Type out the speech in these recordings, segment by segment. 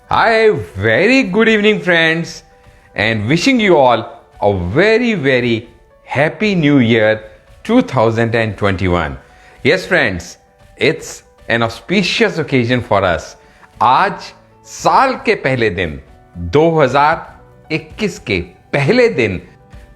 Hi, very good evening, friends, and wishing you all a very, very happy new year 2021. Yes, friends, it's an auspicious occasion for us. आज साल के पहले दिन 2021 के पहले दिन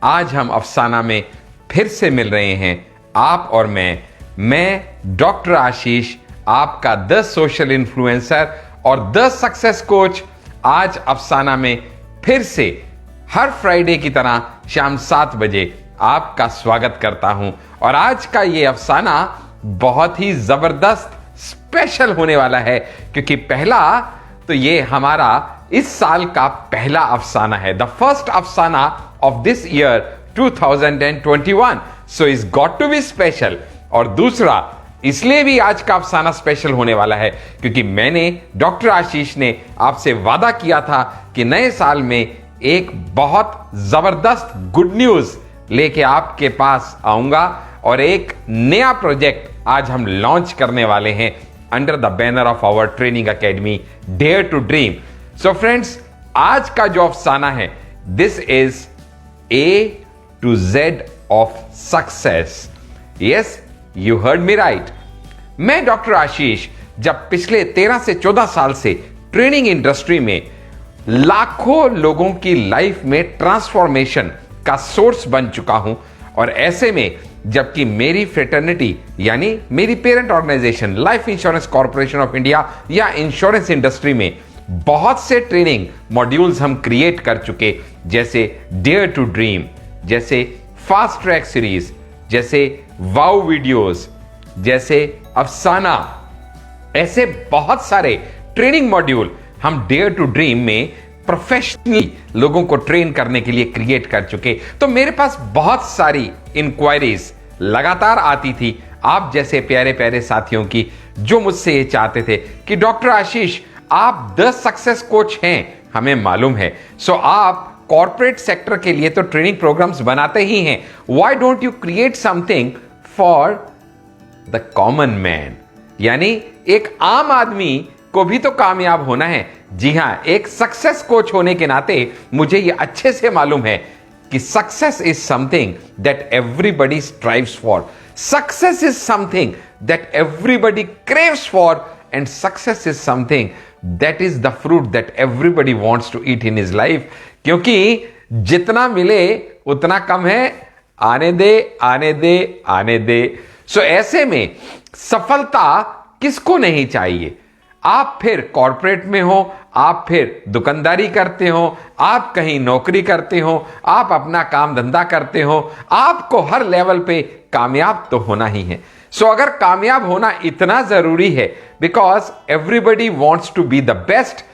आज हम अफसाना में फिर से मिल रहे हैं, आप और मैं डॉक्टर आशीष, आपका द सोशल इन्फ्लुएंसर और द सक्सेस कोच। आज अफसाना में फिर से हर फ्राइडे की तरह शाम 7 बजे आपका स्वागत करता हूं। और आज का ये अफसाना बहुत ही जबरदस्त स्पेशल होने वाला है, क्योंकि पहला तो ये हमारा इस साल का पहला अफसाना है, द फर्स्ट अफसाना of this year 2021, so it's got to be special. और दूसरा इसलिए भी आज का अफसाना स्पेशल होने वाला है क्योंकि मैंने, डॉक्टर आशीष ने आपसे वादा किया था कि नए साल में एक बहुत जबरदस्त गुड न्यूज लेके आपके पास आऊंगा और एक नया प्रोजेक्ट आज हम लॉन्च करने वाले हैं under the banner of our training academy dare to dream. So friends, आज का जो अफसाना है, this is A to Z of success. Yes, you heard me right. मैं डॉक्टर आशीष जब पिछले 13 से 14 साल से ट्रेनिंग इंडस्ट्री में लाखों लोगों की लाइफ में ट्रांसफॉर्मेशन का सोर्स बन चुका हूं, और ऐसे में जबकि मेरी फ्रेटर्निटी यानी मेरी parent organisation life insurance corporation of India या इंश्योरेंस इंडस्ट्री में बहुत से ट्रेनिंग मॉड्यूल्स हम क्रिएट कर चुके, जैसे डेयर टू ड्रीम, जैसे फास्ट ट्रैक सीरीज, जैसे वाउ वीडियोस, जैसे अफसाना, ऐसे बहुत सारे ट्रेनिंग मॉड्यूल हम डेयर टू ड्रीम में प्रोफेशनली लोगों को ट्रेन करने के लिए क्रिएट कर चुके। तो मेरे पास बहुत सारी इंक्वायरीज लगातार आती थी आप जैसे प्यारे प्यारे साथियों की, जो मुझसे ये चाहते थे कि डॉक्टर आशीष, आप द सक्सेस कोच हैं, हमें मालूम है, सो आप कॉर्पोरेट सेक्टर के लिए तो ट्रेनिंग प्रोग्राम्स बनाते ही हैं, why don't you create something for the common man, यानी एक आम आदमी को भी तो कामयाब होना है। जी हां, एक सक्सेस कोच होने के नाते मुझे यह अच्छे से मालूम है कि success is something that everybody strives for, success is something that everybody craves for, and success is something that is the fruit that everybody wants to eat in his life. क्योंकि जितना मिले उतना कम है, आने दे आने दे आने दे। सो ऐसे में सफलता किसको नहीं चाहिए? आप फिर कॉर्पोरेट में हो, आप फिर दुकानदारी करते हो, आप कहीं नौकरी करते हो, आप अपना काम धंधा करते हो, आपको हर लेवल पे कामयाब तो होना ही है। सो अगर कामयाब होना इतना जरूरी है, because everybody wants to be the best,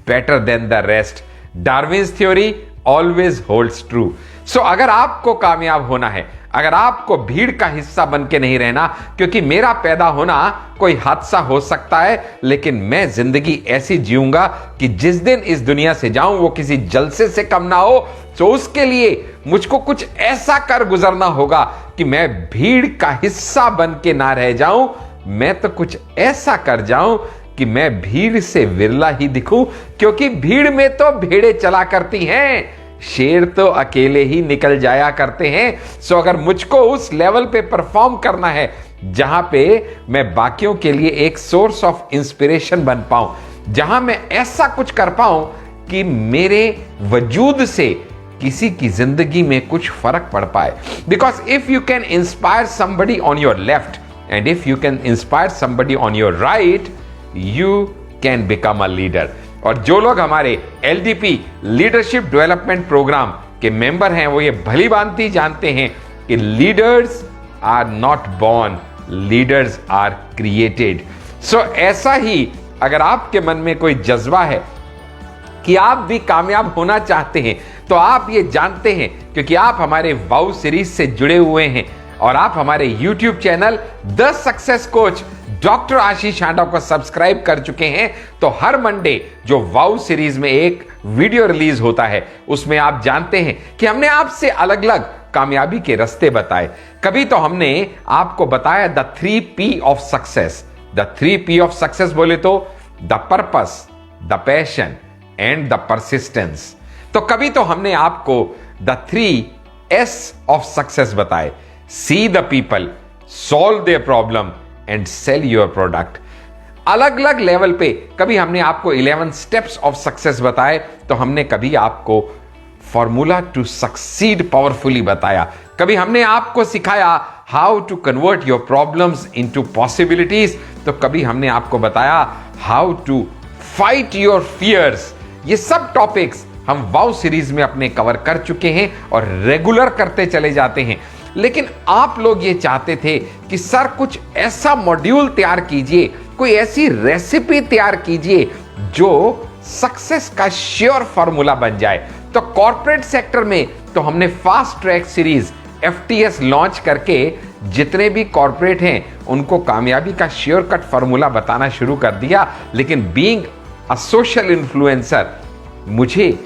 better than the rest, Darwin's theory always holds true. So अगर आपको कामयाब होना है, अगर आपको भीड़ का हिस्सा बन के नहीं रहना, क्योंकि मेरा पैदा होना कोई हादसा हो सकता है, लेकिन मैं जिंदगी ऐसी जीऊंगा कि जिस दिन इस दुनिया से जाऊं वो किसी जलसे से कम ना हो। तो उसके लिए मुझको कुछ ऐसा कर गुजरना होगा कि मैं भीड़ का हिस्सा बन के ना रह जाऊं, मैं तो कुछ ऐसा कर जाऊं कि मैं भीड़ से विरला ही दिखूं, क्योंकि भीड़ में तो भेड़ें चला करती हैं, शेर तो अकेले ही निकल जाया करते हैं। सो अगर मुझको उस लेवल पे परफॉर्म करना है जहां पे मैं बाकियों के लिए एक सोर्स ऑफ इंस्पिरेशन बन पाऊं, जहां मैं ऐसा कुछ कर पाऊं कि मेरे वजूद से किसी की जिंदगी में कुछ फर्क पड़ पाए। Because if you can inspire somebody on your left and if you can inspire somebody on your right, you can become a leader. और जो लोग हमारे LDP लीडरशिप डेवलपमेंट प्रोग्राम के मेंबर हैं, वो ये भली भांति जानते हैं कि leaders are not born, leaders are created. So ऐसा ही अगर आपके मन में कोई जज्बा है कि आप भी कामयाब होना चाहते हैं, तो आप ये जानते हैं क्योंकि आप हमारे वाउ सीरीज से जुड़े हुए हैं और आप हमारे YouTube channel the success coach doctor Ashish Handa को सब्सक्राइब कर चुके हैं। तो हर मंडे जो वाउ सीरीज में एक वीडियो रिलीज होता है, उसमें आप जानते हैं कि हमने आपसे अलग अलग कामयाबी के रास्ते बताए। कभी तो हमने आपको बताया the 3P of success. The 3P of success बोले तो the purpose, the passion and the persistence. तो कभी तो हमने आपको द 3S ऑफ सक्सेस बताए, see the people, solve their problem and sell your product. अलग अलग लेवल पे कभी हमने आपको 11 स्टेप्स ऑफ सक्सेस बताए, तो हमने कभी आपको फॉर्मूला टू सक्सीड पावरफुली बताया, कभी हमने आपको सिखाया how to convert your problems into possibilities, तो कभी हमने आपको बताया how to fight your fears. ये सब टॉपिक्स हम वाव सीरीज में अपने कवर कर चुके हैं और रेगुलर करते चले जाते हैं। लेकिन आप लोग ये चाहते थे कि सर कुछ ऐसा मॉड्यूल तैयार कीजिए, कोई ऐसी रेसिपी तैयार कीजिए जो सक्सेस का श्योर फॉर्मूला बन जाए। तो कॉर्पोरेट सेक्टर में तो हमने fast track series FTS launch करके जितने भी कॉर्पोरेट हैं उनको कामयाबी का श्योर कट फॉर्मूला बताना शुरू कर दिया। लेकिन बीइंग अ सोशल इन्फ्लुएंसर, मुझे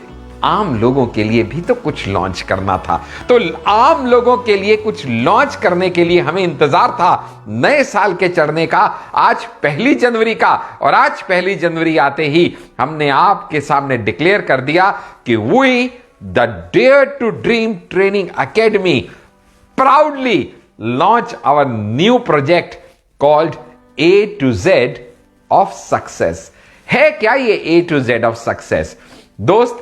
आम लोगों के लिए भी तो कुछ लॉन्च करना था। तो आम लोगों के लिए कुछ लॉन्च करने के लिए हमें इंतजार था नए साल के चढ़ने का, आज 1 जनवरी का। और आज 1 जनवरी आते ही हमने आपके सामने डिक्लेयर कर दिया कि we the dare to dream training academy proudly launch our new project called A to Z of Success। है क्या ये A to Z of Success? दोस्त,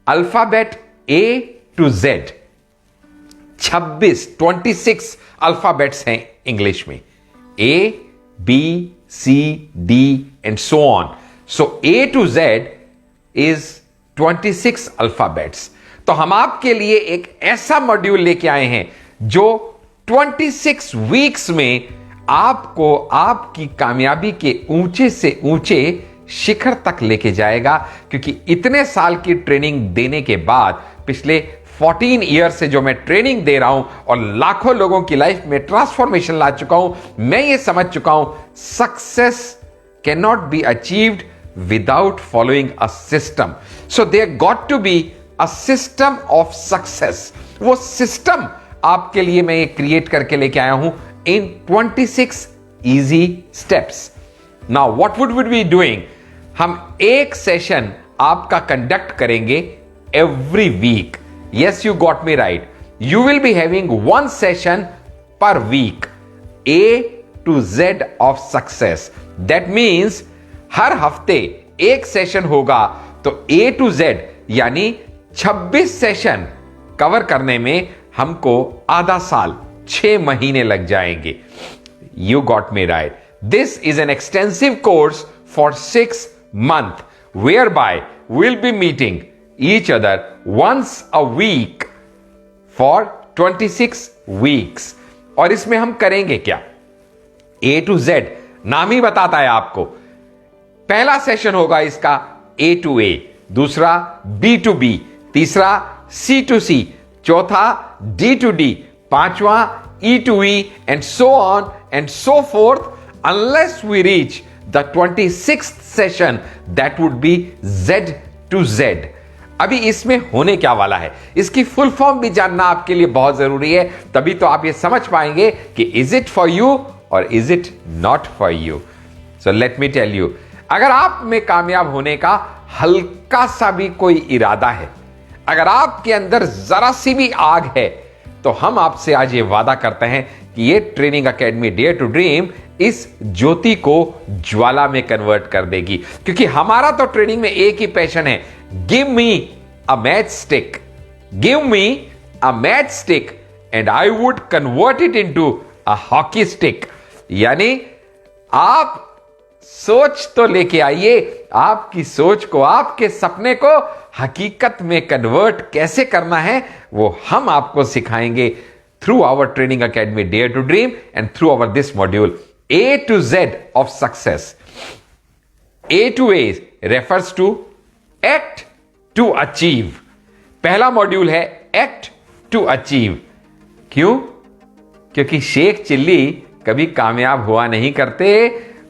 alphabet A to Z 26 alphabets हैं इंग्लिश में, A, B, C, D and so on। So A to Z is 26 alphabets. तो हम आपके लिए एक ऐसा मॉड्यूल लेके आए हैं जो 26 वीक्स में आपको आपकी कामयाबी के ऊंचे से ऊंचे शिखर तक लेके जाएगा। क्योंकि इतने साल की ट्रेनिंग देने के बाद, पिछले 14 ईयर से जो मैं ट्रेनिंग दे रहा हूं और लाखों लोगों की लाइफ में ट्रांसफॉर्मेशन ला चुका हूं, मैं ये समझ चुका हूं success can not be achieved without following a system. So there got to be a system of success. वो सिस्टम आपके लिए मैं ये क्रिएट करके लेके आया हूं in 26 easy steps. Now what would be doing, हम एक सेशन आपका कंडक्ट करेंगे every week. Yes, you got me right, you will be having 1 session per week, A to Z of success. That means हर हफ्ते एक session होगा, तो A to Z यानी 26 session cover करने में हमको आधा साल, 6 महीने लग जाएंगे। You got me right, this is an extensive course for 6 months whereby we'll be meeting each other once a week for 26 weeks। और इसमें हम करेंगे क्या? A to Z नाम ही बताता है आपको। पहला सेशन होगा इसका A to A, दूसरा B to B, तीसरा C to C, चौथा D to D, पांचवा E to E and so on and so forth unless we reach the 26th session that would be Z to Z। अभी इसमें होने क्या वाला है, इसकी फुल फॉर्म भी जानना आपके लिए बहुत जरूरी है, तभी तो आप ये समझ पाएंगे कि इज इट फॉर यू और is it not for you. So let me tell you, अगर आप में कामयाब होने का हल्का सा भी कोई इरादा है, अगर आपके अंदर जरा सी भी आग है, तो हम आपसे आज ये वादा करते हैं कि ये training academy dare to dream इस ज्योति को ज्वाला में कन्वर्ट कर देगी। क्योंकि हमारा तो ट्रेनिंग में एक ही पैशन है, give me a match stick, give me a match stick and I would convert it into a hockey stick. यानी आप सोच तो लेके आइए, आपकी सोच को, आपके सपने को हकीकत में कन्वर्ट कैसे करना है वो हम आपको सिखाएंगे through our training academy dare to dream and through our this module A to Z of success। A to A refers to act to achieve। पहला मॉड्यूल है act to achieve। क्यों? क्योंकि शेख चिल्ली कभी कामयाब हुआ नहीं करते,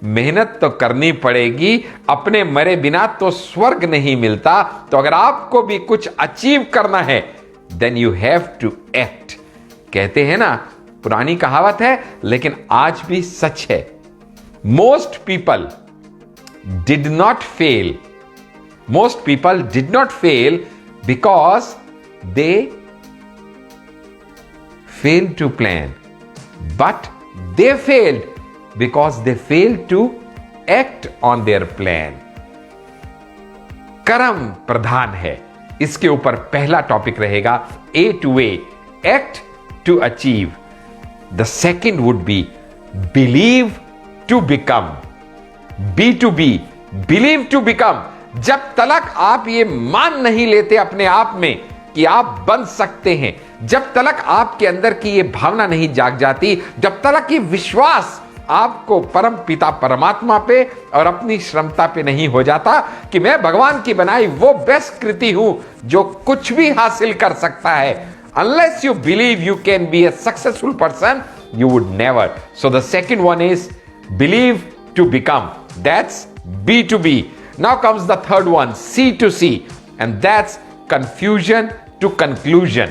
मेहनत तो करनी पड़ेगी, अपने मरे बिना तो स्वर्ग नहीं मिलता। तो अगर आपको भी कुछ अचीव करना है then you have to act. कहते हैं ना, पुरानी कहावत है लेकिन आज भी सच है, most people did not fail. Most people did not fail because they failed to plan. But they failed because they failed to act on their plan. कर्म प्रधान है, इसके ऊपर पहला टॉपिक रहेगा A to A, act to achieve. The second would be believe to become. B to B, believe to become. जब तलक आप ये मान नहीं लेते अपने आप में कि आप बन सकते हैं, जब तलक आपके अंदर की ये भावना नहीं जाग जाती, जब तलक ये विश्वास आपको परम पिता परमात्मा पे और अपनी क्षमता पे नहीं हो जाता कि मैं भगवान की बनाई वो बेस्ट कृति हूं जो कुछ भी हासिल कर सकता है, unless you believe you can be a successful person, you would never. So the second one is believe to become. That's B to B. Now comes the third one, C to C, and that's confusion to conclusion.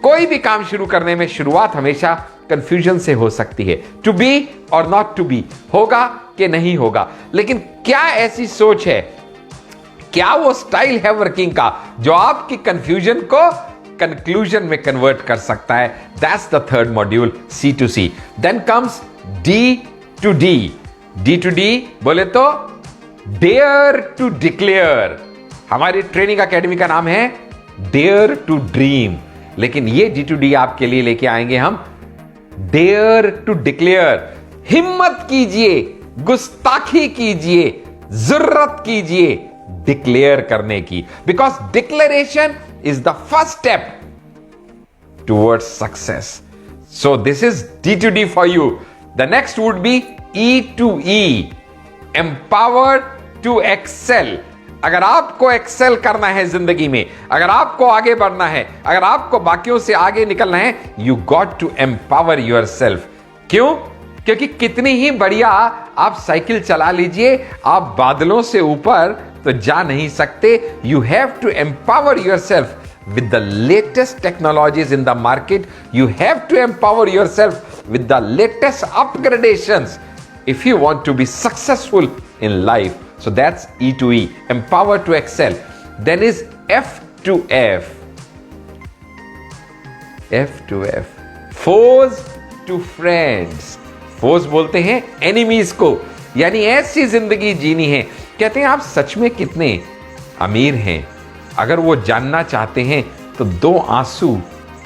कोई भी काम शुरू करने में शुरुआत हमेशा confusion से हो सकती है, टू बी और नॉट टू बी, होगा कि नहीं होगा। लेकिन क्या ऐसी सोच है, क्या वो स्टाइल है वर्किंग का जो आपकी कंफ्यूजन को कंक्लूजन में कन्वर्ट कर सकता है? That's the third module, C to C. Then comes D to D. D to D बोले तो डेयर टू डिक्लेयर। हमारी ट्रेनिंग एकेडमी का नाम है डेयर टू ड्रीम, लेकिन ये डी टू डी आपके लिए लेके आएंगे हम डेयर टू डिक्लेयर। हिम्मत कीजिए, गुस्ताखी कीजिए, जरूरत कीजिए डिक्लेयर करने की, because declaration is the first step towards success. So this is D to D for you. The next would be E to E, empowered to excel. अगर आपको एक्सेल करना है जिंदगी में, अगर आपको आगे बढ़ना है, अगर आपको बाकियों से आगे निकलना है, you got to empower yourself. क्यों? क्योंकि कितनी ही बढ़िया आप साइकिल चला लीजिए, आप बादलों से ऊपर तो जा नहीं सकते। You have to empower yourself with the latest technologies in the market. You have to empower yourself with the latest upgradations if you want to be successful in life. So that's E to E, empower to excel. Then is F to F. F to F, foes to friends. foes बोलते हैं enemies को, यानी ऐसी जिंदगी जीनी है। कहते हैं आप सच में कितने अमीर हैं, अगर वो जानना चाहते हैं तो 2 आंसू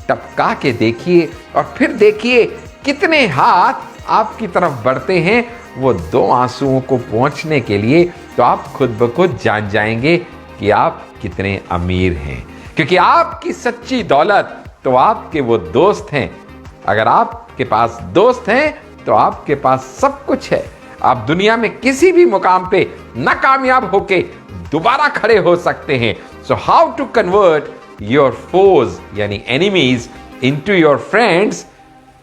टपका के देखिए और फिर देखिए कितने हाथ आपकी तरफ बढ़ते हैं वो 2 आंसुओं को पहुंचने के लिए, तो आप खुद ब खुद जान जाएंगे कि आप कितने अमीर हैं। क्योंकि आपकी सच्ची दौलत तो आपके वो दोस्त हैं। अगर आपके पास दोस्त हैं तो आपके पास सब कुछ है। आप दुनिया में किसी भी मुकाम पे नाकामयाब होके दोबारा खड़े हो सकते हैं। So how to convert your foes यानी एनिमीज इनटू योर फ्रेंड्स,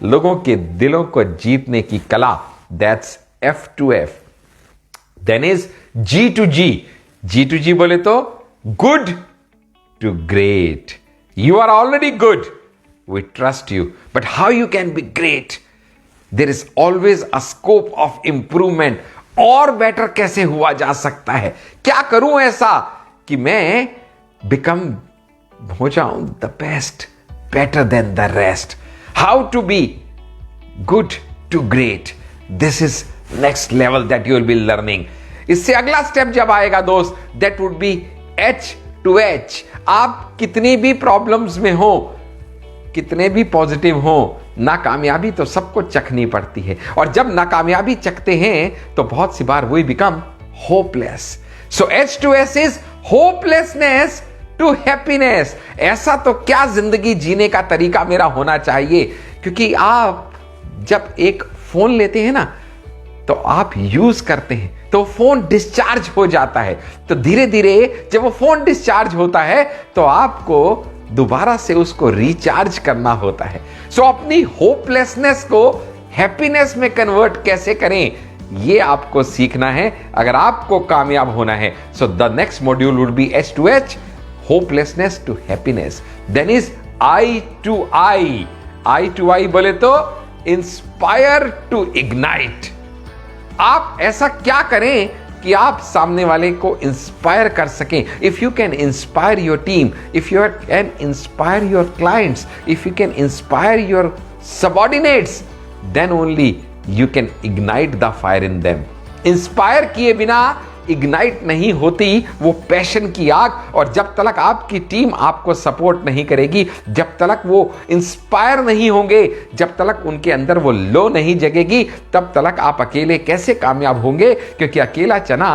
लोगों के दिलों को जीतने की कला, that's F to F. Then is G to G. G to G बोले तो good to great. You are already good. We trust you. But how you can be great? There is always a scope of improvement. और better कैसे हुआ जा सकता है? क्या करूं ऐसा कि मैं हो जाऊं the best, better than the rest. How to be good to great. This is next level that you will be learning. इससे अगला स्टेप जब आएगा दोस्त, that would be H to H. आप कितनी भी प्रॉब्लम्स में हो, कितने भी पॉजिटिव हो, नाकामयाबी तो सबको चखनी पड़ती है, और जब नाकामयाबी चखते हैं तो बहुत सी बार we become hopeless. So H to S is hopelessness to happiness. ऐसा तो क्या जिंदगी जीने का तरीका मेरा होना चाहिए, क्योंकि आप जब एक फोन लेते हैं ना तो आप यूज करते हैं तो फोन डिस्चार्ज हो जाता है, तो धीरे धीरे जब वो फोन डिस्चार्ज होता है तो आपको दोबारा से उसको रिचार्ज करना होता है। सो अपनी होपलेसनेस को हैप्पीनेस में कन्वर्ट कैसे करें, ये आपको सीखना है अगर आपको कामयाब होना है। So the next module would be H to H, hopelessness to happiness. Then is I to I. I to I बोले तो इंस्पायर टू इग्नाइट। आप ऐसा क्या करें कि कि आप सामने वाले को इंस्पायर कर सकें. If you can inspire your team, if you can inspire your clients, if you can inspire your subordinates, then only you can ignite the fire in them. Inspire किए बिना इग्नाइट नहीं होती वो पैशन की आग. और जब तक आपकी टीम आपको सपोर्ट नहीं करेगी, जब तक वो इंस्पायर नहीं होंगे, जब तक उनके अंदर वो लो नहीं जगेगी, तब तक आप अकेले कैसे कामयाब होंगे? क्योंकि अकेला चना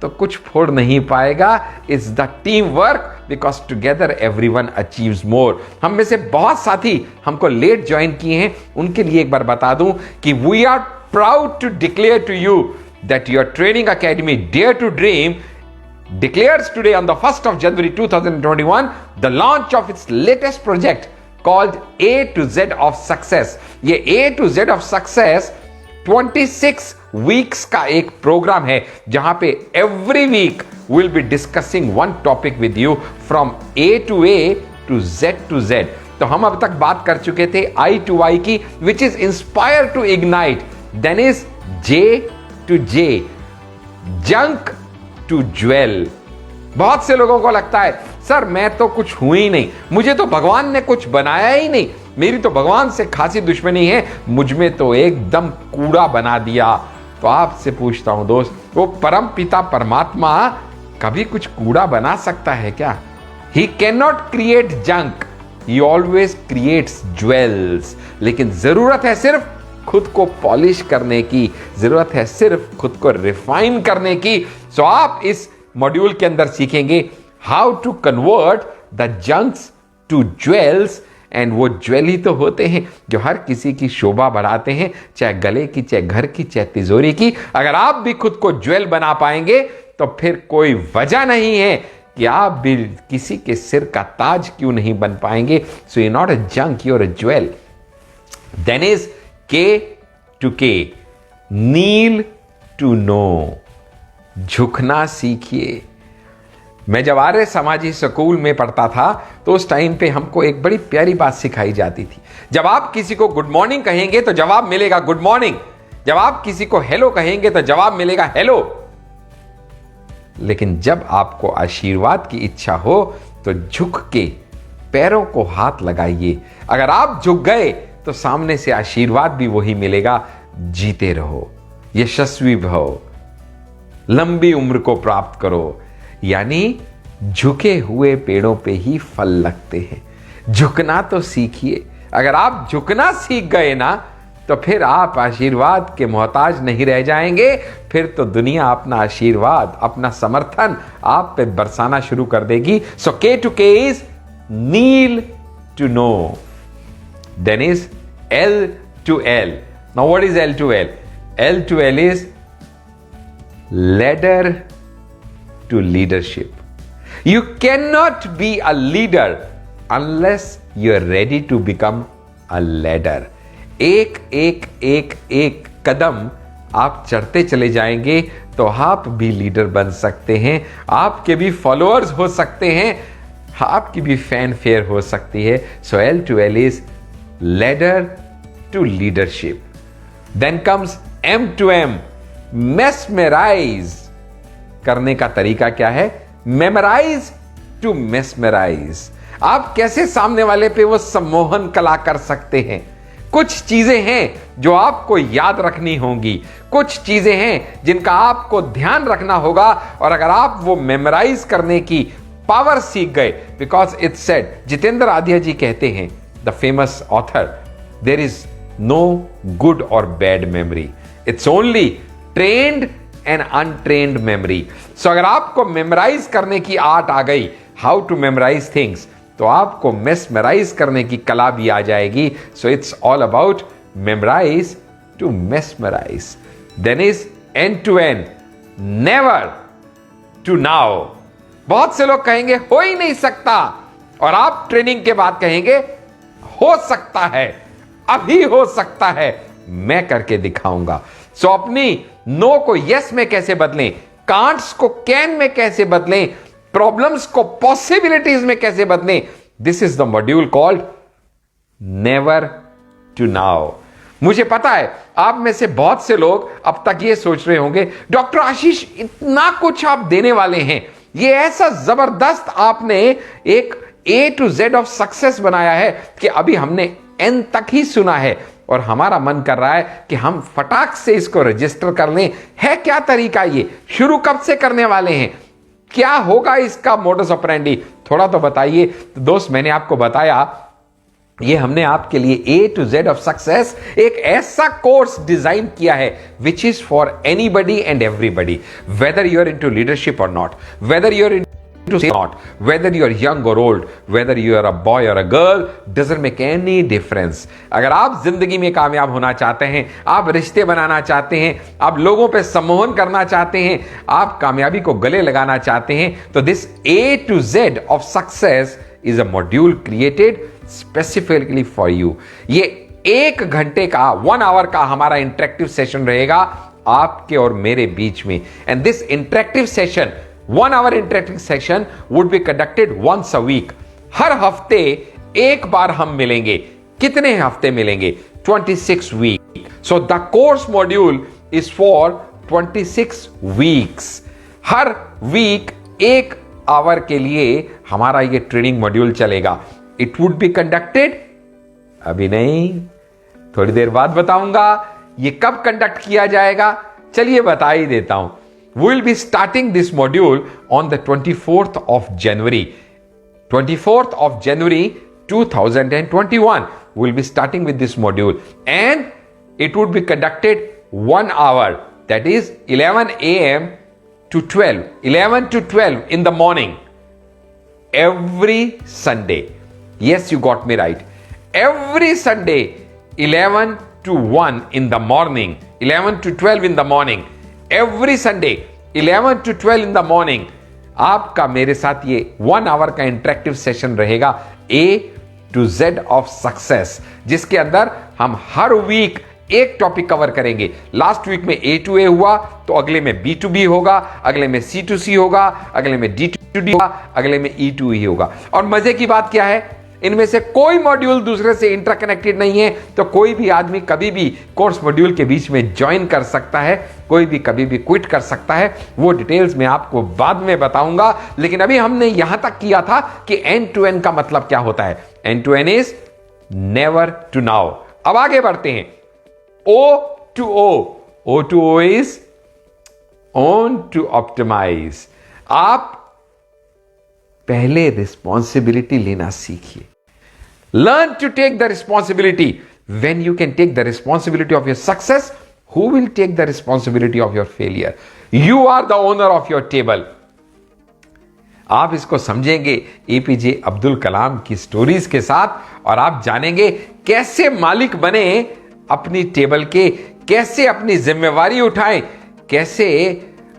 तो कुछ फोड़ नहीं पाएगा. It's the team work, because together everyone achieves more. हम में से बहुत साथी हमको लेट ज्वाइन किए हैं, उनके लिए एक बार बता दूं कि we are proud to declare to you that your training academy Dare to Dream declares today on the 1st of January 2021 the launch of its latest project called A to Z of Success. ये A to Z of Success 26 weeks का एक programme है जहां पे every week we'll be discussing one topic with you from A to A to Z. तो हम अब तक बात कर चुके थे I to I की, which is inspire to ignite, then is J to J, junk to jewel. बहुत से लोगों को लगता है सर मैं तो कुछ हुई ही नहीं, मुझे तो भगवान ने कुछ बनाया ही नहीं, मेरी तो भगवान से खासी दुश्मनी है, मुझ में तो एकदम कूड़ा बना दिया. तो आपसे पूछता हूं दोस्त, वो परम पिता परमात्मा कभी कुछ कूड़ा बना सकता है क्या? He cannot create junk, he always creates jewels. लेकिन जरूरत है सिर्फ खुद को पॉलिश करने की, जरूरत है सिर्फ खुद को रिफाइन करने की. सो आप इस मॉड्यूल के अंदर सीखेंगे how to convert the junks to jewels. And वो ज्वेल ही तो होते हैं जो हर किसी की शोभा बढ़ाते हैं, चाहे गले की, चाहे घर की, चाहे तिजोरी की. अगर आप भी खुद को ज्वेल बना पाएंगे तो फिर कोई वजह नहीं है कि आप भी किसी के सिर का ताज क्यों नहीं बन पाएंगे. So you not a junk, you are a jewel. Then is K to K, kneel to know, झुकना सीखिए. मैं जब आर्य समाजी स्कूल में पढ़ता था तो उस टाइम पे हमको एक बड़ी प्यारी बात सिखाई जाती थी. जब आप किसी को गुड मॉर्निंग कहेंगे तो जवाब मिलेगा गुड मॉर्निंग, जब आप किसी को हेलो कहेंगे तो जवाब मिलेगा हेलो. लेकिन जब आपको आशीर्वाद की इच्छा हो तो झुक के पैरों को हाथ लगाइए. अगर आप झुक गए तो सामने से आशीर्वाद भी वही मिलेगा. जीते रहो, यशस्वी भव, लंबी उम्र को प्राप्त करो. यानी झुके हुए पेड़ों पे ही फल लगते हैं. झुकना तो सीखिए. अगर आप झुकना सीख गए ना तो फिर आप आशीर्वाद के मोहताज नहीं रह जाएंगे. फिर तो दुनिया अपना आशीर्वाद, अपना समर्थन आप पे बरसाना शुरू कर देगी. सो K to K is kneel to know. Then is L to L. Now what is L to L? L to L is ladder to leadership. You cannot be a leader unless you are ready to become a ladder. एक एक एक एक कदम आप चढ़ते चले जाएंगे तो आप भी लीडर बन सकते हैं, आपके भी फॉलोअर्स हो सकते हैं, आपकी भी फैन फेयर हो सकती है. सो L to L is ladder to leadership. Then comes M to M, mesmerize. करने का तरीका क्या है? Memorize to mesmerize. आप कैसे सामने वाले पे वो सम्मोहन कला कर सकते हैं? कुछ चीजें हैं जो आपको याद रखनी होंगी, कुछ चीजें हैं जिनका आपको ध्यान रखना होगा. और अगर आप वो मेमोराइज करने की पावर सीख गए, because it's said, Jitendra Adhia ji कहते हैं, the famous author, there is no good or bad memory, it's only trained and untrained memory. So अगर आपको मेमोराइज करने की आर्ट आ गई, how to memorize things, तो आपको मेस्मराइज करने की कला भी आ जाएगी. So it's all about memorize to mesmerize. Then is N to N, never to now. बहुत से लोग कहेंगे हो ही नहीं सकता, और आप ट्रेनिंग के बाद कहेंगे हो सकता है, अभी हो सकता है, मैं करके दिखाऊंगा. सो अपनी नो को यस में कैसे बदलें, कांट्स को कैन में कैसे बदलें, प्रॉब्लम्स को पॉसिबिलिटीज में कैसे बदलें. This is the module called never to now. मुझे पता है आप में से बहुत से लोग अब तक ये सोच रहे होंगे, डॉक्टर आशीष इतना कुछ आप देने वाले हैं, ये ऐसा जबरदस्त आपने एक A to Z of success बनाया है कि अभी हमने N तक ही सुना है और हमारा मन कर रहा है कि हम फटाक से इसको रजिस्टर कर लें। है क्या तरीका, ये शुरू कब से करने वाले हैं, क्या होगा इसका मोडस ऑपरेंडी, थोड़ा तो बताइए। तो दोस्त, मैंने आपको बताया ये हमने आपके लिए A to Z of success एक ऐसा कोर्स डिजाइन किया है which is for anybody and everybody, whether you are into leadership और not, whether you are to say not, whether you are young or old, whether you are a boy or a girl, doesn't make any difference। अगर आप जिंदगी में कामयाब होना चाहते हैं, आप रिश्ते बनाना चाहते हैं, आप लोगों पे सम्मोहन करना चाहते हैं, आप कामयाबी को गले लगाना चाहते हैं, तो this A to Z of success is a module created specifically for you। ये 1 घंटे का 1 आवर का हमारा इंटरेक्टिव सेशन रहेगा आपके और मेरे बीच में। And this interactive session 1 hour interactive session would be conducted once a week। हर हफ्ते एक बार हम मिलेंगे। कितने हफ्ते मिलेंगे? 26 week। So the course module is for 26 weeks। हर वीक 1 आवर के लिए हमारा ये ट्रेनिंग मॉड्यूल चलेगा। It would be conducted, अभी नहीं, थोड़ी देर बाद बताऊंगा ये कब कंडक्ट किया जाएगा। चलिए बता ही देता हूं। We will be starting this module on the 24th of January. 24th of January 2021. We'll be starting with this module. And it would be conducted 1 hour. That is 11 a.m. to 12. 11 to 12 in the morning. Every Sunday. Yes, you got me right. Every Sunday, 11 to 1 in the morning. 11 to 12 in the morning. Every Sunday 11 to 12 in the morning आपका मेरे साथ ये 1 our का interactive session रहेगा A to Z of success, जिसके अंदर हम हर week एक टॉपिक कवर करेंगे। लास्ट वीक में A to A हुआ, तो अगले में B to B होगा, अगले में C to C होगा, अगले में D to D होगा, अगले में E to E होगा। और मजे की बात क्या है, इनमें से कोई मॉड्यूल दूसरे से इंटरकनेक्टेड नहीं है, तो कोई भी आदमी कभी भी कोर्स मॉड्यूल के बीच में ज्वाइन कर सकता है, कोई भी कभी भी क्विट कर सकता है। वो डिटेल्स मैं आपको बाद में बताऊंगा, लेकिन अभी हमने यहां तक किया था कि एंड टू एंड का मतलब क्या होता है। End to end is never to now. अब आगे बढ़ते हैं। O to O। O to O is own to optimise. आप पहले रिस्पॉन्सिबिलिटी लेना सीखिए। Learn to take the responsibility. When you can take the responsibility of your success, who will take the responsibility of your failure? You are the owner of your table. आप इसको समझेंगे APJ Abdul Kalam की stories के साथ और आप जानेंगे कैसे मालिक बने अपनी टेबल के, कैसे अपनी जिम्मेवारी उठाएं, कैसे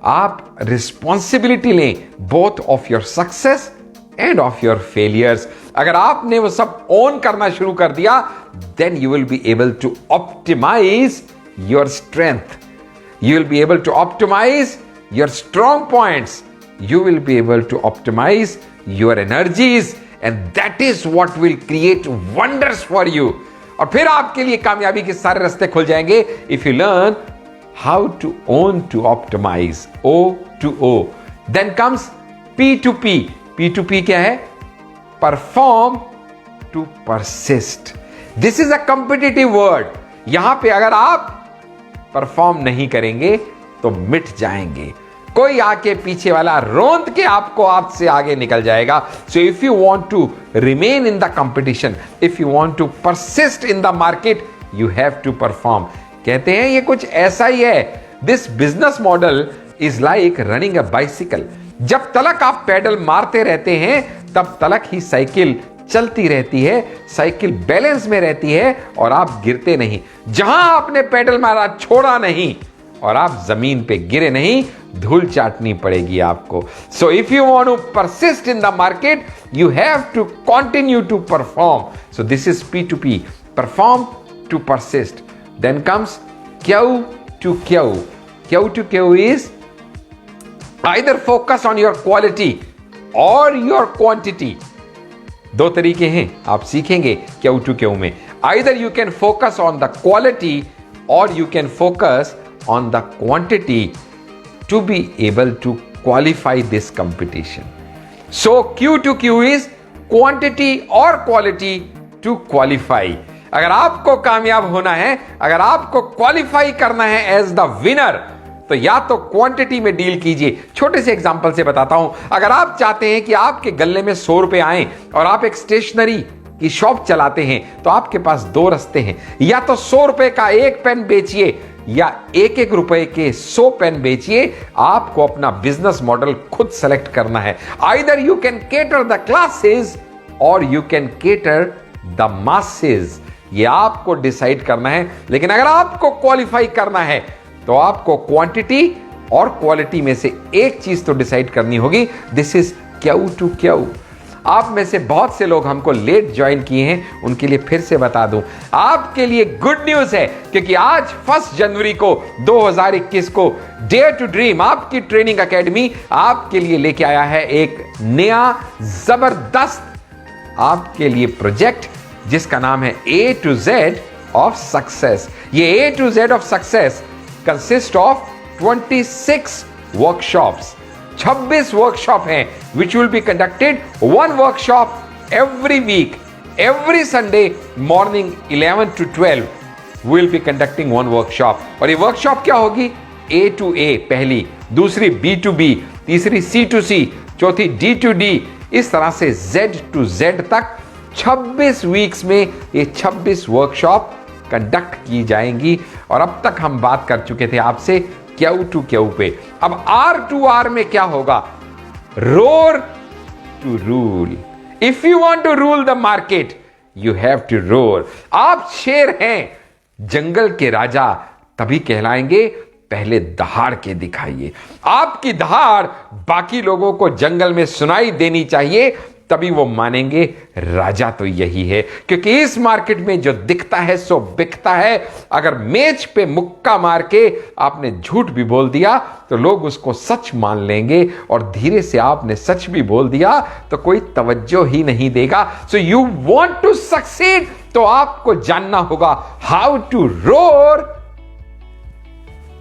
आप रिस्पॉन्सिबिलिटी लें both of your success and of your failures. अगर आपने वो सब ओन करना शुरू कर दिया, then you will be able to optimise your strength, you will be able to optimise your strong points, you will be able to optimise your energies, and that is what will create wonders for you. और फिर आपके लिए कामयाबी के सारे रास्ते खुल जाएंगे if you learn how to own to optimise. O to O। Then comes P to P। P to P क्या है? Perform to persist. This is a competitive word. यहां पे अगर आप परफॉर्म नहीं करेंगे तो मिट जाएंगे। कोई आके पीछे वाला रोंद के आपको आपसे आगे निकल जाएगा। So if you want to remain in the competition, if you want to persist in the market, you have to perform. कहते हैं ये कुछ ऐसा ही है। This business model is like running a bicycle. जब तलक आप पैडल मारते रहते हैं तब तलक ही साइकिल चलती रहती है, साइकिल बैलेंस में रहती है और आप गिरते नहीं। जहां आपने पैडल मारा, छोड़ा नहीं और आप जमीन पे गिरे नहीं, धूल चाटनी पड़ेगी आपको। So if you want to persist in the market, you have to continue to perform. So this is P2P, perform to persist. Then comes Q to Q। Q to Q is either focus on your quality or your quantity। 2 तरीके हैं, आप सीखेंगे Q to Q में। Either you can focus on the quality or you can focus on the quantity to be able to qualify this competition. So Q to Q is quantity or quality to qualify. अगर आपको कामयाब होना है, अगर आपको qualify करना है as the winner, तो या तो क्वांटिटी में डील कीजिए। छोटे से एग्जांपल से बताता हूं। अगर आप चाहते हैं कि आपके गले में 100 रुपए आए और आप एक स्टेशनरी की शॉप चलाते हैं, तो आपके पास दो रास्ते हैं। या तो 100 रुपए का एक पेन बेचिए या एक एक रुपए के 100 पेन बेचिए। आपको अपना बिजनेस मॉडल खुद सेलेक्ट करना है। Either you can cater the classes और you can cater the masses. ये आपको डिसाइड करना है। लेकिन अगर आपको क्वालिफाई करना है तो आपको क्वांटिटी और क्वालिटी में से एक चीज तो डिसाइड करनी होगी। This is Q to Q. आप में से बहुत से लोग हमको लेट ज्वाइन किए हैं, उनके लिए फिर से बता दूं, आपके लिए गुड न्यूज है, क्योंकि आज 1 जनवरी को 2021 को डेयर टू ड्रीम आपकी ट्रेनिंग एकेडमी आपके लिए लेके आया है एक नया जबरदस्त आपके लिए प्रोजेक्ट, जिसका नाम है A to Z of success. ये A to Z of success consist of 26 workshops. 26 workshop हैं which will be conducted 1 workshop every week. Every Sunday morning 11 to 12 will be conducting 1 workshop. और ये वर्कशॉप क्या होगी? A to A पहली, दूसरी B to B, तीसरी C to C, चौथी D to D, इस तरह से Z to Z तक 26 वीक्स में ये 26 वर्कशॉप कंडक्ट की जाएंगी। और अब तक हम बात कर चुके थे आपसे क्यू टू क्यू पे। अब R to R में क्या होगा? Roar to rule. If you want to rule the market you have to roar. आप शेर हैं, जंगल के राजा तभी कहलाएंगे पहले दहाड़ के दिखाइए। आपकी दहाड़ बाकी लोगों को जंगल में सुनाई देनी चाहिए, तभी वो मानेंगे राजा तो यही है। क्योंकि इस मार्केट में जो दिखता है सो बिकता है। अगर मेज पे मुक्का मार के आपने झूठ भी बोल दिया तो लोग उसको सच मान लेंगे, और धीरे से आपने सच भी बोल दिया तो कोई तवज्जो ही नहीं देगा। So you want to succeed, तो आपको जानना होगा how to roar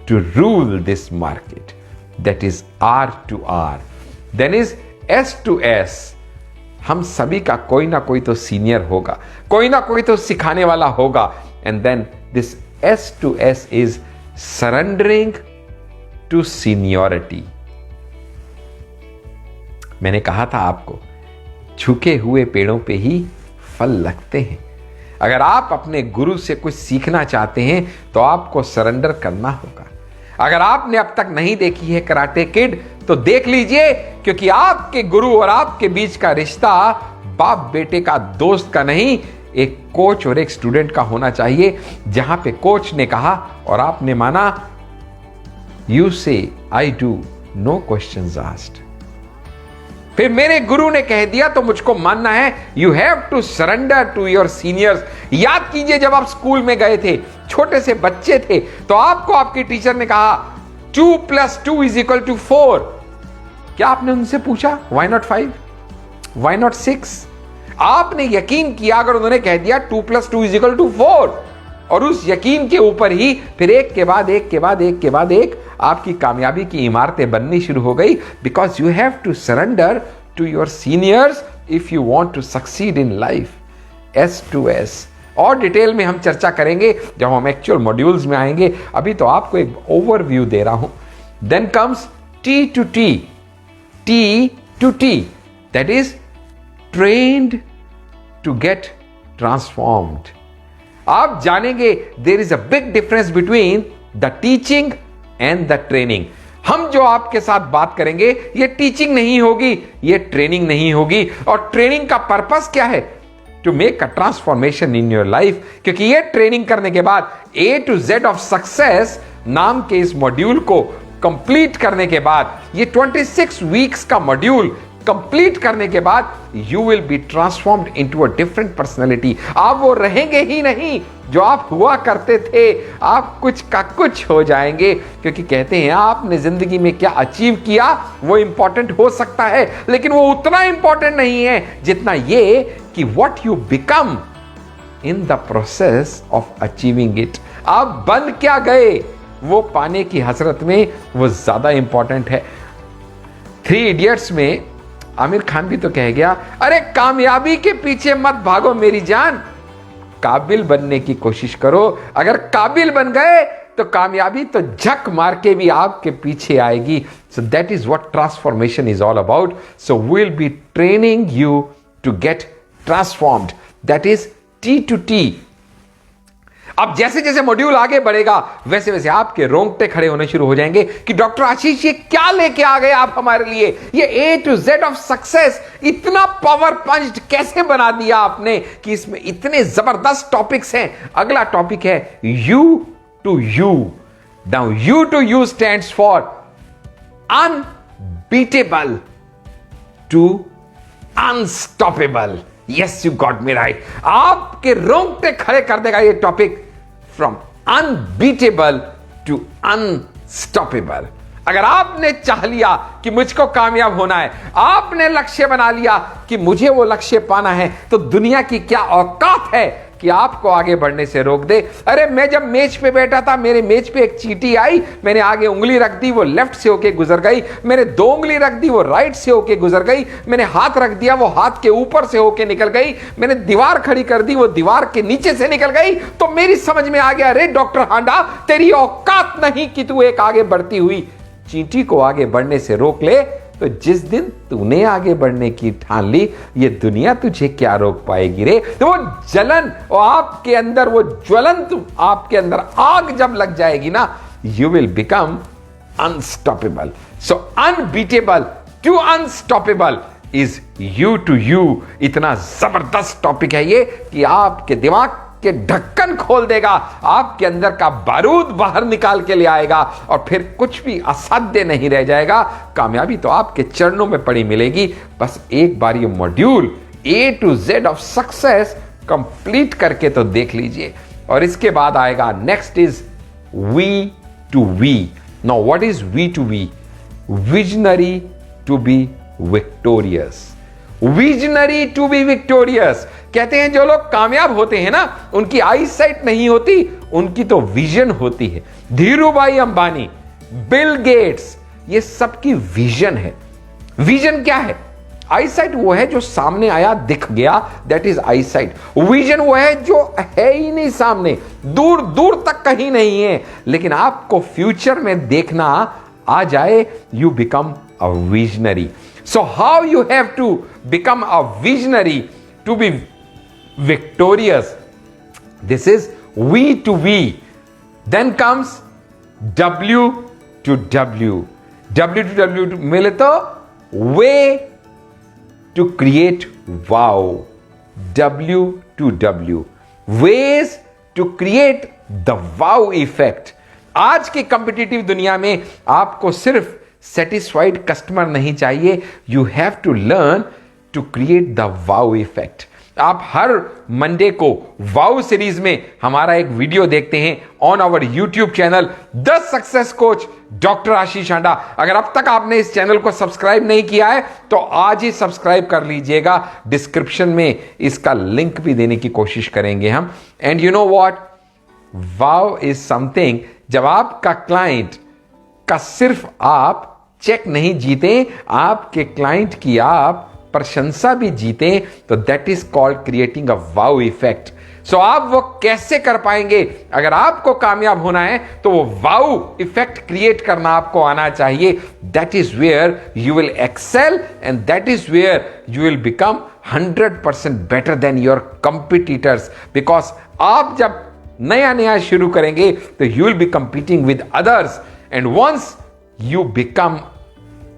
to rule this market. That is R to R। Then is S to S। हम सभी का कोई ना कोई तो सीनियर होगा, कोई ना कोई तो सिखाने वाला होगा। And then this S to S is surrendering to seniority. मैंने कहा था आपको, झुके हुए पेड़ों पे ही फल लगते हैं। अगर आप अपने गुरु से कुछ सीखना चाहते हैं तो आपको सरेंडर करना होगा। अगर आपने अब तक नहीं देखी है कराटे किड तो देख लीजिए, क्योंकि आपके गुरु और आपके बीच का रिश्ता बाप बेटे का, दोस्त का नहीं, एक कोच और एक स्टूडेंट का होना चाहिए। जहां पे कोच ने कहा और आपने माना, you say I do, no questions asked. फिर मेरे गुरु ने कह दिया तो मुझको मानना है। You have to surrender to your seniors. याद कीजिए, जब आप स्कूल में गए थे, छोटे से बच्चे थे, तो आपको आपके टीचर ने कहा 2 + 2 = 4। क्या आपने उनसे पूछा व्हाई नॉट 5, व्हाई नॉट 6? आपने यकीन किया अगर उन्होंने कह दिया 2 + 2 = 4, और उस यकीन के ऊपर ही फिर एक के बाद एक के बाद एक के बाद एक आपकी कामयाबी की इमारतें बननी शुरू हो गई। Because you have to surrender to your seniors if you want to succeed in life. S to S और डिटेल में हम चर्चा करेंगे जब हम एक्चुअल मॉड्यूल्स में आएंगे। अभी तो आपको एक ओवरव्यू दे रहा हूं। Then comes T to T, T to T, that is trained to get transformed। आप जानेंगे there is a big difference between the teaching and the training. हम जो आपके साथ बात करेंगे ये टीचिंग नहीं होगी, ये ट्रेनिंग नहीं होगी। और ट्रेनिंग का पर्पस क्या है? To make a transformation in your life. क्योंकि ये ट्रेनिंग करने के बाद A to Z of success नाम के इस मॉड्यूल को कंप्लीट करने के बाद, ये 26 वीक्स का मॉड्यूल कंप्लीट करने के बाद, you will be transformed into a different personality. आप वो रहेंगे ही नहीं जो आप हुआ करते थे, आप कुछ का कुछ हो जाएंगे। क्योंकि कहते हैं आपने जिंदगी में क्या अचीव किया वो इंपॉर्टेंट हो सकता है, लेकिन वो उतना इंपॉर्टेंट नहीं है जितना ये कि what you become in the process of achieving it. आप बन क्या गए वो पाने की हसरत में, वो ज्यादा इंपॉर्टेंट है। 3 इडियट्स में आमिर खान भी तो कह गया, अरे कामयाबी के पीछे मत भागो मेरी जान, काबिल बनने की कोशिश करो। अगर काबिल बन गए तो कामयाबी तो झक मार के भी आपके पीछे आएगी। So that is what transformation is all about. So we will be training you to get transformed, that is T to T। अब जैसे जैसे मॉड्यूल आगे बढ़ेगा वैसे वैसे आपके रोंगटे खड़े होने शुरू हो जाएंगे कि डॉक्टर आशीष ये क्या लेके आ गए आप हमारे लिए, ये A to Z of success इतना पावर पंच्ड कैसे बना दिया आपने कि इसमें इतने जबरदस्त टॉपिक्स हैं। अगला टॉपिक है U to U। Now U to U stands for unbeatable to unstoppable. Yes, you got me right. आपके रोंगटे खड़े कर देगा ये topic, from unbeatable to unstoppable. अगर आपने चाह लिया कि मुझको कामयाब होना है, आपने लक्ष्य बना लिया कि मुझे वो लक्ष्य पाना है, तो दुनिया की क्या औकात है कि आपको आगे बढ़ने से रोक दे। अरे मैं जब मेज पे बैठा था, मेरे मेज पे एक चींटी आई, मैंने आगे उंगली रख दी, वो लेफ्ट से होके गुजर गई। मैंने 2 उंगली रख दी, वो राइट से होके गुजर गई। मैंने हाथ रख दिया, वो हाथ के ऊपर से होके निकल गई। मैंने दीवार खड़ी कर दी, वो दीवार के नीचे से निकल गई। तो मेरी समझ में आ गया, अरे डॉक्टर हांडा, तेरी औकात नहीं कि तू एक आगे बढ़ती हुई चींटी को आगे बढ़ने से रोक ले। तो जिस दिन तूने आगे बढ़ने की ठान ली, ये दुनिया तुझे क्या रोक पाएगी रे। तो वो जलन और आपके अंदर वो ज्वलंत आपके अंदर आग जब लग जाएगी ना, you will become unstoppable. So unbeatable to unstoppable is U to U. इतना जबरदस्त टॉपिक है ये कि आपके दिमाग के ढक्कन खोल देगा, आपके अंदर का बारूद बाहर निकाल के ले आएगा और फिर कुछ भी असाध्य नहीं रह जाएगा। कामयाबी तो आपके चरणों में पड़ी मिलेगी। बस एक बार ये module A to Z of success complete करके तो देख लीजिए। और इसके बाद आएगा next is V to V। Now what is V to V? Visionary to be victorious. Visionary to be victorious. कहते हैं जो लोग कामयाब होते हैं ना, उनकी आई साइट नहीं होती, उनकी तो विजन होती है। धीरूभाई अंबानी, बिल गेट्स, ये सबकी विजन है। विजन क्या है? आई साइट वो है जो सामने आया दिख गया, that is I site. Vision वो है जो है ही नहीं सामने, दूर दूर तक कहीं नहीं है, लेकिन आपको फ्यूचर में देखना आ जाए, you become a visionary. So how you have to become a visionary to be victorious? This is V to V. Then comes W to W. W to W मिले तो way to create wow. W to W. Ways to create the wow effect. आज की competitive दुनिया में आपको सिर्फ satisfied customer नहीं चाहिए, you have to learn to create the wow effect. आप हर मंडे को वाउ सीरीज में हमारा एक वीडियो देखते हैं on our YouTube channel the success coach doctor Ashish Handa. अगर अब तक आपने इस चैनल को सब्सक्राइब नहीं किया है तो आज ही सब्सक्राइब कर लीजिएगा। डिस्क्रिप्शन में इसका लिंक भी देने की कोशिश करेंगे हम। And you know what, wow is something, जब आपका क्लाइंट का सिर्फ आप चेक नहीं जीते, आपके क्लाइंट की आप प्रशंसा भी जीते, तो that is called creating a wow effect. So आप वो कैसे कर पाएंगे? अगर आपको कामयाब होना है तो वो वाउ इफेक्ट क्रिएट करना आपको आना चाहिए। That is where you will excel and that is where you will become 100% better than your competitors. Because आप जब नया नया शुरू करेंगे तो you will be competing with others, and once you become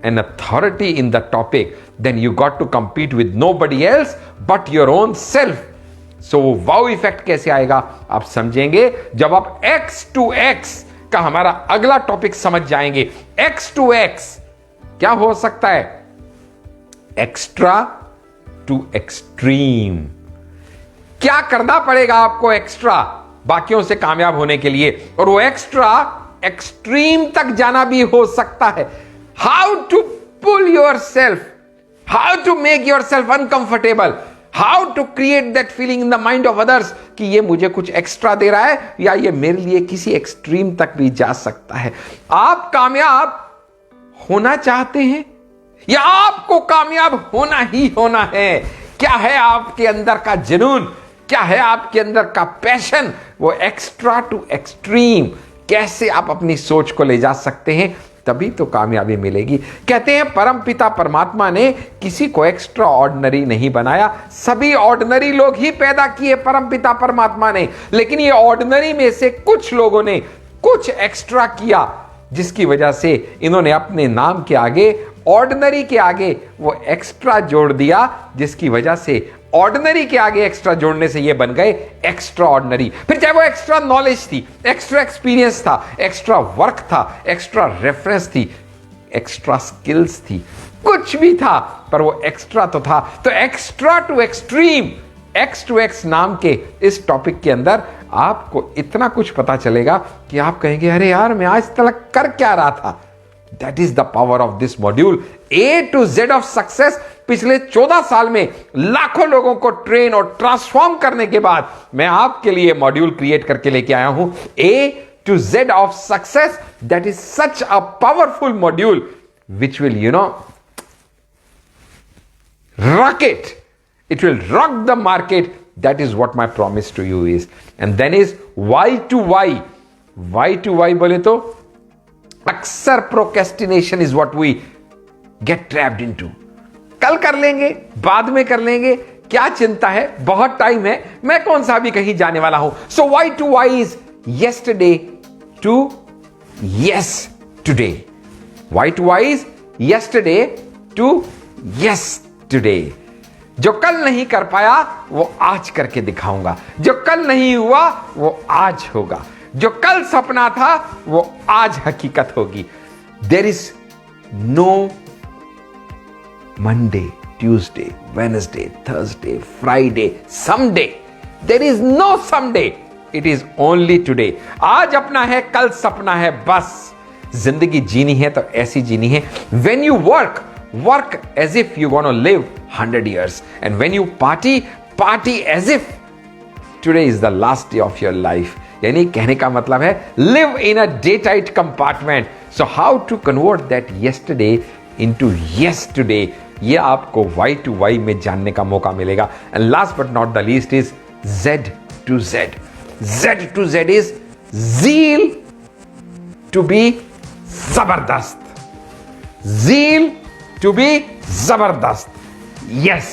an authority in the topic, then you got to compete with nobody else but your own self. So wow effect कैसे आएगा आप समझेंगे जब आप X to X का हमारा अगला topic समझ जाएंगे। X to X क्या हो सकता है? Extra to extreme. क्या करना पड़ेगा आपको एक्स्ट्रा बाकियों से कामयाब होने के लिए, और वो एक्स्ट्रा एक्सट्रीम तक जाना भी हो सकता है। How to pull yourself, how to make yourself uncomfortable, how to create that feeling in the mind of others कि ये मुझे कुछ एक्स्ट्रा दे रहा है या ये मेरे लिए किसी एक्सट्रीम तक भी जा सकता है। आप कामयाब होना चाहते हैं या आपको कामयाब होना ही होना है? क्या है आपके अंदर का जुनून, क्या है आपके अंदर का पैशन, वो एक्स्ट्रा टू एक्सट्रीम कैसे आप अपनी सोच को ले जा सकते हैं, तभी तो कामयाबी मिलेगी। कहते हैं परम पिता परमात्मा ने किसी को एक्स्ट्रा ऑर्डिनरी नहीं बनाया, सभी ऑर्डिनरी लोग ही पैदा किए परम पिता परमात्मा ने, लेकिन ये ऑर्डिनरी में से कुछ लोगों ने कुछ एक्स्ट्रा किया, जिसकी वजह से इन्होंने अपने नाम के आगे, ऑर्डिनरी के आगे वो एक्स्ट्रा जोड़ दिया, जिसकी वजह से ऑर्डिनरी के आगे एक्स्ट्रा जोड़ने से ये बन गए एक्स्ट्रा ऑर्डिनरी। फिर चाहे वो एक्स्ट्रा नॉलेज थी, एक्स्ट्रा एक्सपीरियंस था, एक्स्ट्रा वर्क था, एक्स्ट्रा रेफरेंस थी, एक्स्ट्रा स्किल्स थी, कुछ भी था, पर वो एक्स्ट्रा तो था। तो extra to extreme, X to X नाम के इस टॉपिक के अंदर आपको इतना कुछ पता चलेगा कि आप कहेंगे अरे यार मैं आज तक कर क्या रहा था। That is the power of this module. A to Z of success पिछले 14 साल में लाखों लोगों को ट्रेन और ट्रांसफॉर्म करने के बाद मैं आपके लिए मॉड्यूल क्रिएट करके लेके आया हूं, A to Z of success. That is such a powerful module which will rock it. It will rock the market. That is what my promise to you is. And then is why to why. Why to why बोले तो अक्सर procrastination is what we get trapped into. कल कर लेंगे, बाद में कर लेंगे, क्या चिंता है, बहुत टाइम है, मैं कौन सा भी कहीं जाने वाला हूं। So Y to Y is yesterday to yes today. Y to Y is yesterday to yes today. जो कल नहीं कर पाया वो आज करके दिखाऊंगा, जो कल नहीं हुआ वो आज होगा, जो कल सपना था वो आज हकीकत होगी। There is no Monday, Tuesday, Wednesday, Thursday, Friday, someday. There is no someday, it is only today. आज अपना है, कल सपना है, बस जिंदगी जीनी है तो ऐसी जीनी है। When you work as if you're going to live 100 years, and when you party as if today is the last day of your life. यानी कहने का मतलब है live in a day tight compartment. So how to convert that yesterday into yes today, ये आपको Y to Y में जानने का मौका मिलेगा। And last but not the least is Z to Z. Z to Z is zeal to be zabardast. Zeal to be zabardast. Yes.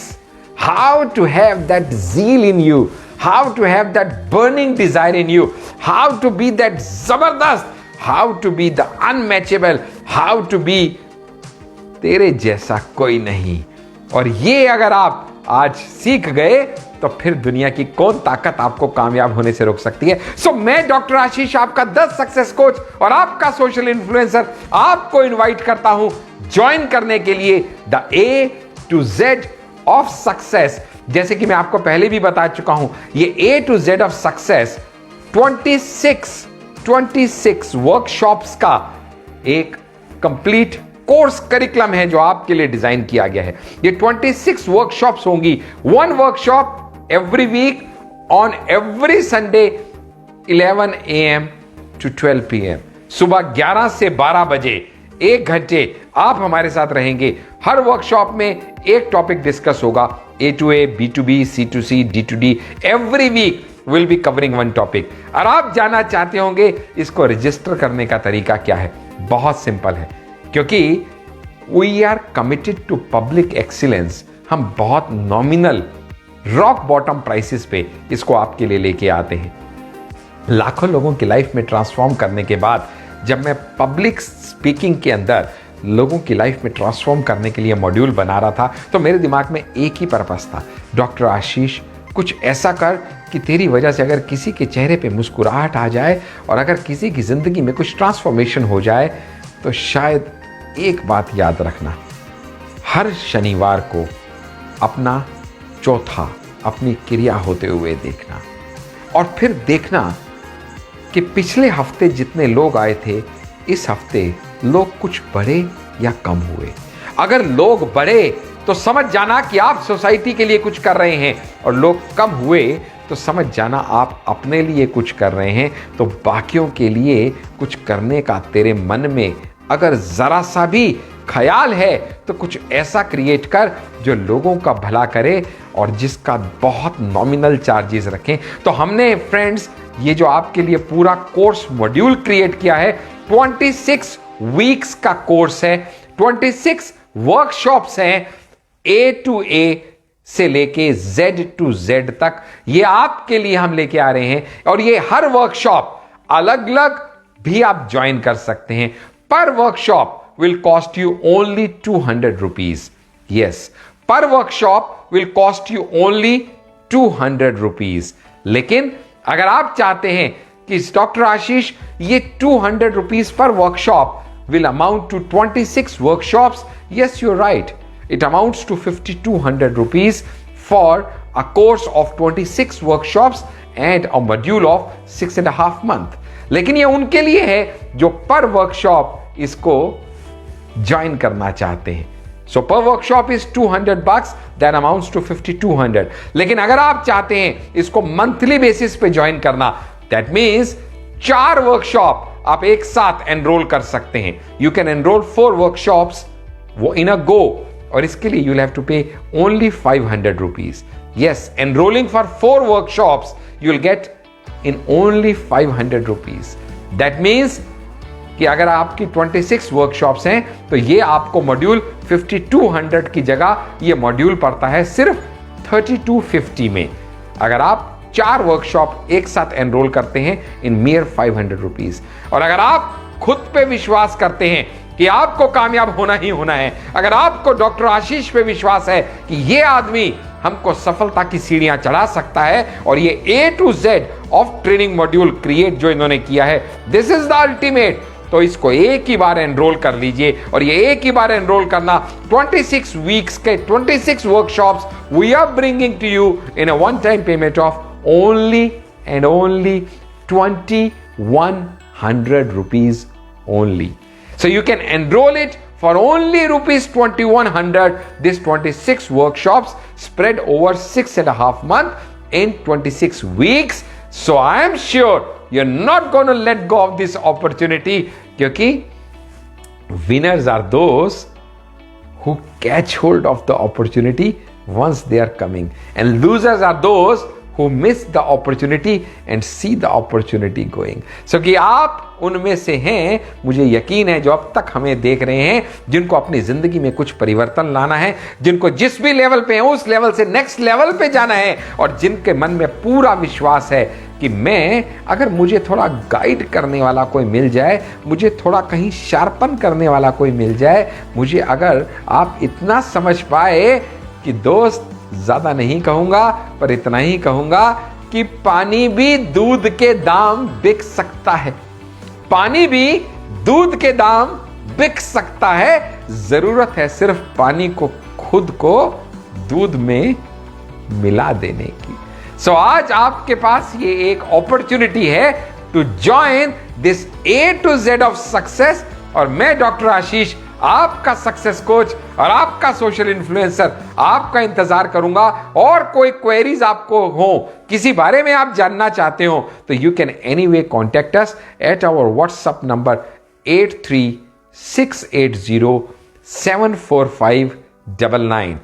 How to have that zeal in you, how to have that burning desire in you, how to be that zabardast, how to be the unmatchable, how to be तेरे जैसा कोई नहीं। और ये अगर आप आज सीख गए तो फिर दुनिया की कौन ताकत आपको कामयाब होने से रोक सकती है। सो मैं डॉक्टर आशीष, आपका 10 सक्सेस कोच और आपका सोशल इन्फ्लुएंसर, आपको इनवाइट करता हूं ज्वाइन करने के लिए the A to Z of success. जैसे कि मैं आपको पहले भी बता चुका हूं, ये A to Z of success 26 workshops का एक कंप्लीट कोर्स करिकुलम है जो आपके लिए डिजाइन किया गया है। ये 26 वर्कशॉप्स होंगी, 1 workshop every week on every Sunday 11 AM to 12 PM। सुबह 11 से 12 बजे 1 घंटे आप हमारे साथ रहेंगे। हर वर्कशॉप में एक टॉपिक डिस्कस होगा, A to A, B to B, C to C, D to D। Every week we'll be covering one topic। और आप जानना चाहते होंगे इसको रजिस्टर करने का तरीका क्या है? बहुत सिंपल है, क्योंकि we are committed to public excellence। हम बहुत नॉमिनल रॉक बॉटम प्राइसेस पे इसको आपके लिए लेके आते हैं। लाखों लोगों की लाइफ में ट्रांसफॉर्म करने के बाद जब मैं पब्लिक स्पीकिंग के अंदर लोगों की लाइफ में ट्रांसफॉर्म करने के लिए मॉड्यूल बना रहा था, तो मेरे दिमाग में एक ही पर्पस था, डॉक्टर आशीष कुछ ऐसा कर कि तेरी वजह से अगर किसी के चेहरे पे मुस्कुराहट आ जाए और अगर किसी की जिंदगी में कुछ ट्रांसफॉर्मेशन हो जाए, तो शायद एक बात याद रखना, हर शनिवार को अपना चौथा अपनी क्रिया होते हुए देखना और फिर देखना कि पिछले हफ्ते जितने लोग आए थे, इस हफ्ते लोग कुछ बढ़े या कम हुए। अगर लोग बढ़े तो समझ जाना कि आप सोसाइटी के लिए कुछ कर रहे हैं, और लोग कम हुए तो समझ जाना आप अपने लिए कुछ कर रहे हैं। तो बाकियों के लिए कुछ करने का तेरे मन में अगर जरा सा भी ख्याल है तो कुछ ऐसा क्रिएट कर जो लोगों का भला करे और जिसका बहुत नॉमिनल चार्जेस रखें। तो हमने फ्रेंड्स ये जो आपके लिए पूरा कोर्स मॉड्यूल क्रिएट किया है, 26 वीक्स का कोर्स है, 26 वर्कशॉप्स हैं, A to A से लेके Z to Z तक ये आपके लिए हम लेके आ रहे हैं। और ये हर वर्कशॉप अलग अलग भी आप ज्वाइन कर सकते हैं। पर workshop will cost you only 200 rupees. Yes, per workshop will cost you only 200 rupees. लेकिन अगर आप चाहते हैं कि डॉक्टर आशीष ये 200 rupees per workshop will amount to 26 workshops, yes, you're right. It amounts to 5200 rupees for a course of 26 workshops and a module of 6.5 months. लेकिन ये उनके लिए है जो पर वर्कशॉप इसको ज्वाइन करना चाहते हैं। So per workshop is 200 bucks, that amounts to 5200। लेकिन अगर आप चाहते हैं इसको मंथली बेसिस पे ज्वाइन करना, दैट मीन्स 4 वर्कशॉप आप एक साथ एनरोल कर सकते हैं। यू कैन एनरोल 4 वर्कशॉप्स वो इन अ गो, और इसके लिए यू हैव टू पे only 500 rupees. Yes, enrolling for 4 workshops you will get in only 500 rupees. That means कि अगर आपकी 26 वर्कशॉप्स हैं तो ये आपको मॉड्यूल 5200 की जगह ये मॉड्यूल पड़ता है सिर्फ 3250 में। अगर आप 4 वर्कशॉप एक साथ एनरोल करते हैं इन mere 500 rupees। और अगर आप खुद पे विश्वास करते हैं कि आपको कामयाब होना ही होना है, अगर आपको डॉक्टर आशीष पे विश्वास है कि ये आदमी हमको सफलता की सीढ़ियां चढ़ा सकता है, और ये A to Z of training module create जो इन्होंने किया है, दिस इज द अल्टीमेट, तो इसको एक ही बार एनरोल कर लीजिए। और ये एक ही बार एनरोल करना 26 वीक्स के 26 workshops we are bringing to you in a one time payment of only and only 2100 rupees only. So you can enroll it for only rupees 2100. This 26 workshops spread over 6.5 months in 26 weeks. So I am sure you're not going to let go of this opportunity, क्योंकि winners are those who catch hold of the opportunity once they are coming, and losers are those who miss the opportunity and see the opportunity going. So कि आप उनमें से हैं, मुझे यकीन है, जो अब तक हमें देख रहे हैं, जिनको अपनी जिंदगी में कुछ परिवर्तन लाना है, जिनको जिस भी लेवल पे हैं उस लेवल से नेक्स्ट लेवल पे जाना है, और जिनके मन में पूरा विश्वास है कि मैं अगर मुझे थोड़ा गाइड करने वाला कोई मिल जाए, मुझे थोड़ा कहीं शार्पन करने वाला कोई मिल जाए, मुझे अगर आप इतना समझ पाए कि दोस्त ज्यादा नहीं कहूंगा पर इतना ही कहूंगा कि पानी भी दूध के दाम बिक सकता है, पानी भी दूध के दाम बिक सकता है। जरूरत है सिर्फ पानी को खुद को दूध में मिला देने की। सो आज आपके पास ये एक अपॉर्चुनिटी है to join this A to Z of success, और मैं डॉक्टर आशीष आपका सक्सेस कोच और आपका सोशल इन्फ्लुएंसर आपका इंतजार करूंगा। और कोई क्वेरीज आपको हो, किसी बारे में आप जानना चाहते हो, तो you can anyway contact us at our WhatsApp number 8368074599।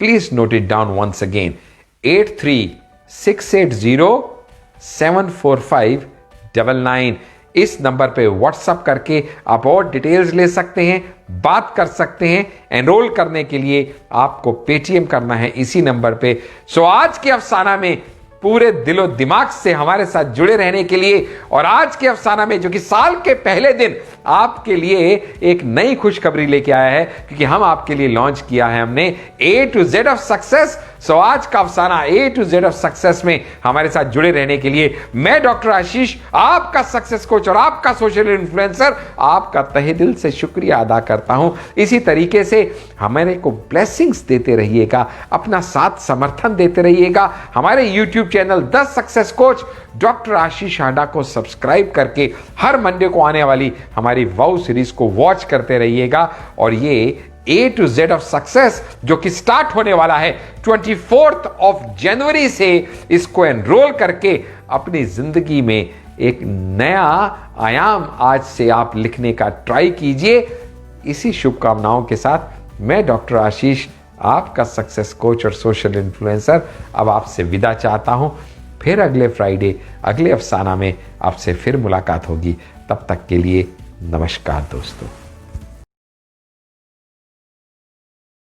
Please note it down once again, 8368074599। इस नंबर पे व्हाट्सएप करके आप और डिटेल्स ले सकते हैं, बात कर सकते हैं। एनरोल करने के लिए आपको पेटीएम करना है इसी नंबर पे। सो आज के अफसाना में पूरे दिलो दिमाग से हमारे साथ जुड़े रहने के लिए, और आज के अफसाना में जो कि साल के पहले दिन आपके लिए एक नई खुशखबरी लेके आया है, क्योंकि हम आपके लिए लॉन्च किया है हमने A to Z of success. So आज का अफसाना A to Z of success में हमारे साथ जुड़े रहने के लिए मैं डॉक्टर आशीष, आपका सक्सेस कोच और आपका सोशल इन्फ्लुएंसर, आपका तहे दिल से शुक्रिया अदा करता हूं। इसी तरीके से हमारे को ब्लेसिंग्स देते रहिएगा, अपना साथ समर्थन देते रहिएगा। हमारे YouTube channel the success coach doctor Ashish Handa को सब्सक्राइब करके हर मंडे को आने वाली हमारी वाउ सीरीज को वॉच करते रहिएगा। और ये A to Z of success जो कि स्टार्ट होने वाला है 24 जनवरी से। इसको एनरोल करके अपनी जिंदगी में एक नया आयाम आज से आप लिखने का ट्राई कीजिए। इसी शुभकामनाओं के साथ मैं डॉक्टर आशीष, आपका सक्सेस कोच और सोशल इन्फ्लुएंसर, अब आपसे विदा चाहता हूं। फिर अगले फ्राइडे अगले अफसाना में आपसे फिर मुलाकात होगी। तब तक के लिए नमस्कार दोस्तों।